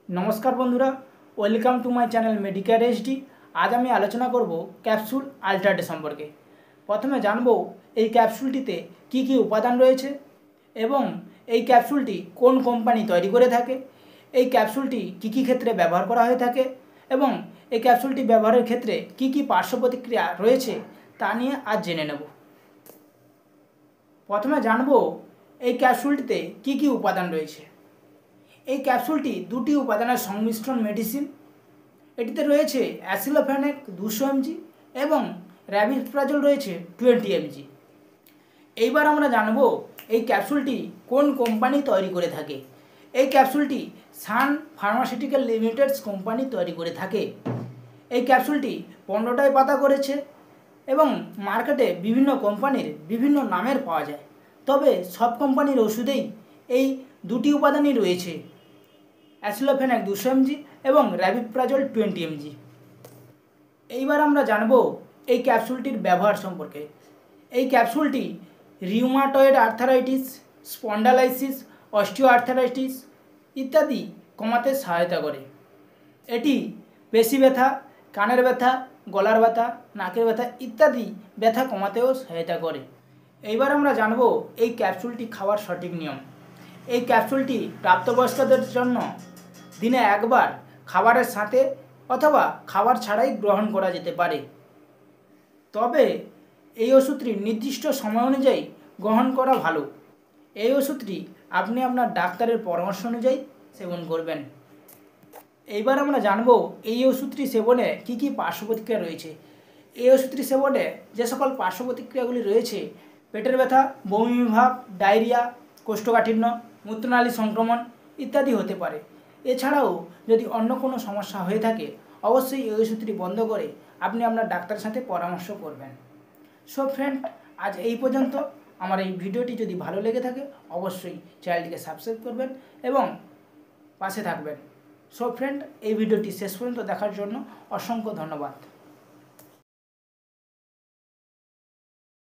नमस्कार बंधुरा welcome to my channel Medicare HD. आज आमी आलोचना करब कैप्सूल आल्ट्राडे सम्पर्के। प्रथमे जानबो এই ক্যাপসুলটিতে কি কি উপাদান রয়েছে এবং এই ক্যাপসুলটি কোন কোম্পানি তৈরি করে থাকে, এই ক্যাপসুলটি কি কি ক্ষেত্রে ব্যবহার করা হয়ে থাকে এবং এই ক্যাপসুলটি ব্যবহারের ক্ষেত্রে কি কি পার্শ্ব প্রতিক্রিয়া রয়েছে তা নিয়ে আজ জেনে নেব। প্রথমে জানবো এই ক্যাপসুলটিতে কি কি উপাদান রয়েছে। এই ক্যাপসুলটি দুটি উপাদানের সংমিশ্রণ মেডিসিন। এটিতে রয়েছে অ্যাসিলোফেনেক 200 mg এবং র্যাবিপ্রাজল রয়েছে 20 mg। এইবার আমরা জানব এই ক্যাপসুলটি কোন কোম্পানি তৈরি করে থাকে। এই ক্যাপসুলটি সান ফার্মাসিউটিক্যাল লিমিটেডস কোম্পানি তৈরি করে থাকে। এই ক্যাপসুলটি 15টায় পাতা করেছে এবং মার্কেটে বিভিন্ন কোম্পানির বিভিন্ন নামের পাওয়া যায়, তবে সব কোম্পানির ওষুধেই এই দুটি উপাদানই রয়েছে, অ্যাসিলোফেনেক 200 mg এবং র্যাবিপ্রাজল 20 mg। এইবার আমরা জানব এই ক্যাপসুলটির ব্যবহার সম্পর্কে। এই ক্যাপসুলটি rheumatoid arthritis, spondylosis, osteoarthritis ইত্যাদি কমাতে সহায়তা করে। এটি পেশি ব্যথা, কানের ব্যথা, গলার ব্যথা, নাকের ব্যথা ইত্যাদি ব্যথা কমাতেও সহায়তা করে। এইবার আমরা জানব এই ক্যাপসুলটি খাওয়ার সঠিক নিয়ম। এই ক্যাপসুলটি প্রাপ্তবয়স্কদের জন্য দিনে একবার খাবারের সাথে অথবা খাবার ছাড়াই গ্রহণ করা যেতে পারে, তবে এই ওষুধটি নির্দিষ্ট সময় অনুযায়ী গ্রহণ করা ভালো। এই ওষুধটি আপনি আপনার ডাক্তারের পরামর্শ অনুযায়ী সেবন করবেন। এইবার আমরা জানব এই ওষুধটি সেবনে কি কি পার্শ্ব প্রতিক্রিয়া রয়েছে। এই ওষুধটি সেবনে যে সকল পার্শ্ব প্রতিক্রিয়াগুলি রয়েছে, পেটের ব্যথা, বমি ভাব, ডায়রিয়া, কোষ্ঠকাঠিন্য, মূত্রনালী সংক্রমণ ইত্যাদি হতে পারে। এছাড়াও যদি অন্য কোনো সমস্যা হয়ে থাকে অবশ্যই এই ওষুধটি বন্ধ করে আপনি আপনার ডাক্তারের সাথে পরামর্শ করবেন। সো ফ্রেন্ড, আজ এই পর্যন্ত। আমার এই ভিডিওটি যদি ভালো লেগে থাকে অবশ্যই চ্যানেলটিকে সাবস্ক্রাইব করবেন এবং পাশে থাকবেন। সো ফ্রেন্ড, এই ভিডিওটি শেষ পর্যন্ত দেখার জন্য অসংখ্য ধন্যবাদ।